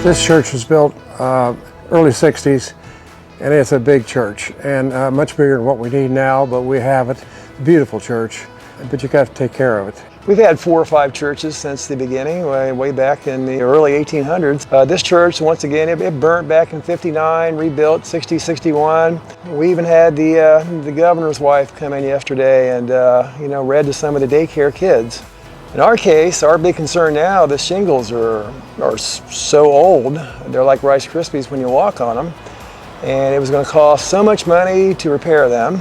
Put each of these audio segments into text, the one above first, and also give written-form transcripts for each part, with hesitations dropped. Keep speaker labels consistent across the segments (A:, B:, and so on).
A: This church was built early 60s, and it's a big church, and much bigger than what we need now, but we have it. Beautiful church, but you got to take care of it.
B: We've had 4 or 5 churches since the beginning, way back in the early 1800s. This church, once again, it burnt back in 59, rebuilt 60, 61. We even had the governor's wife come in yesterday and read to some of the daycare kids. In our case, our big concern now, the shingles are so old, they're like Rice Krispies when you walk on them. And it was going to cost so much money to repair them.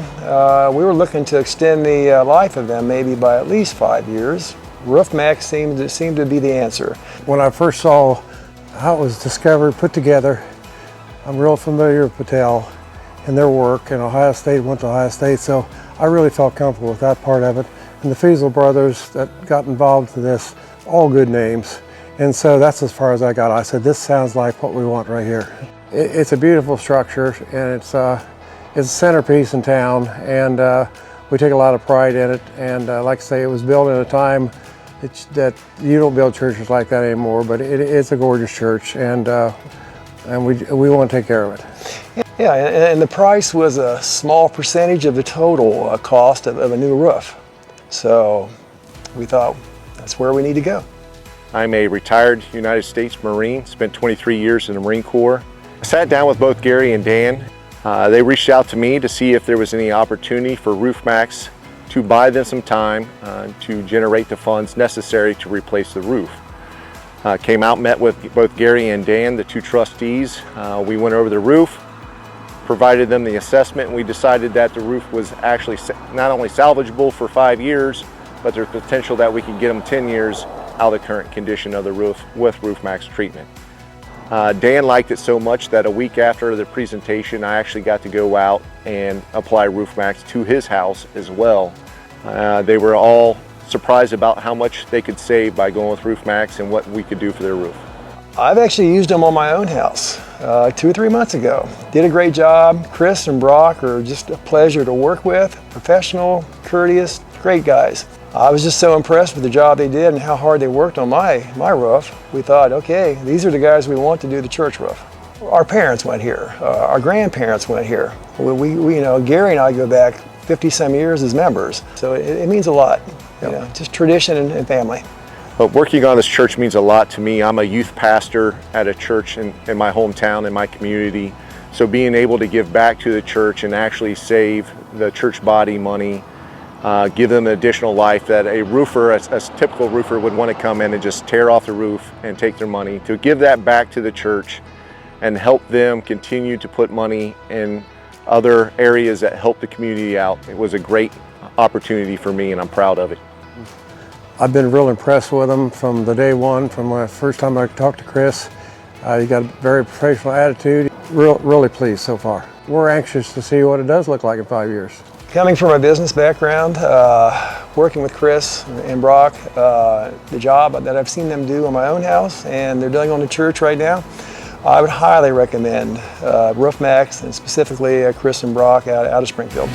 B: We were looking to extend the life of them maybe by at least 5 years. Roof Maxx seemed to be the answer.
A: When I first saw how it was discovered, put together, I'm real familiar with Patel and their work, and Ohio State went to Ohio State, so I really felt comfortable with that part of it. And the Feasel brothers that got involved in this, all good names. And so that's as far as I got. I said, this sounds like what we want right here. It's a beautiful structure, and it's a centerpiece in town, and we take a lot of pride in it. And like I say, it was built in a time that you don't build churches like that anymore, but it's a gorgeous church, and we want to take care of it.
B: Yeah, and the price was a small percentage of the total cost of a new roof. So we thought that's where we need to go.
C: I'm a retired United States Marine, spent 23 years in the Marine Corps. I sat down with both Gary and Dan. They reached out to me to see if there was any opportunity for Roof Maxx to buy them some time to generate the funds necessary to replace the roof. Came out, met with both Gary and Dan, the 2 trustees. We went over the roof, provided them the assessment, and we decided that the roof was actually not only salvageable for 5 years, but there's potential that we could get them 10 years out of the current condition of the roof with Roof Maxx treatment. Dan liked it so much that a week after the presentation, I actually got to go out and apply Roof Maxx to his house as well. They were all surprised about how much they could save by going with Roof Maxx and what we could do for their roof.
B: I've actually used them on my own house 2 or 3 months ago. Did a great job. Chris and Brock are just a pleasure to work with. Professional, courteous, great guys. I was just so impressed with the job they did and how hard they worked on my roof. We thought, okay, these are the guys we want to do the church roof. Our parents went here. Our grandparents went here. Gary and I go back 50-some years as members, so it means a lot.
A: Yep.
B: Just tradition and family.
C: But working on this church means a lot to me. I'm a youth pastor at a church in my hometown, in my community. So being able to give back to the church and actually save the church body money, give them additional life that a roofer, a typical roofer would want to come in and just tear off the roof and take their money, to give that back to the church and help them continue to put money in other areas that help the community out. It was a great opportunity for me, and I'm proud of it.
A: I've been real impressed with them from the day one, from the first time I talked to Chris. You got a very professional attitude. Really pleased so far. We're anxious to see what it does look like in 5 years.
B: Coming from a business background, working with Chris and Brock, the job that I've seen them do on my own house and they're doing on the church right now, I would highly recommend Roof Maxx, and specifically Chris and Brock out of Springfield.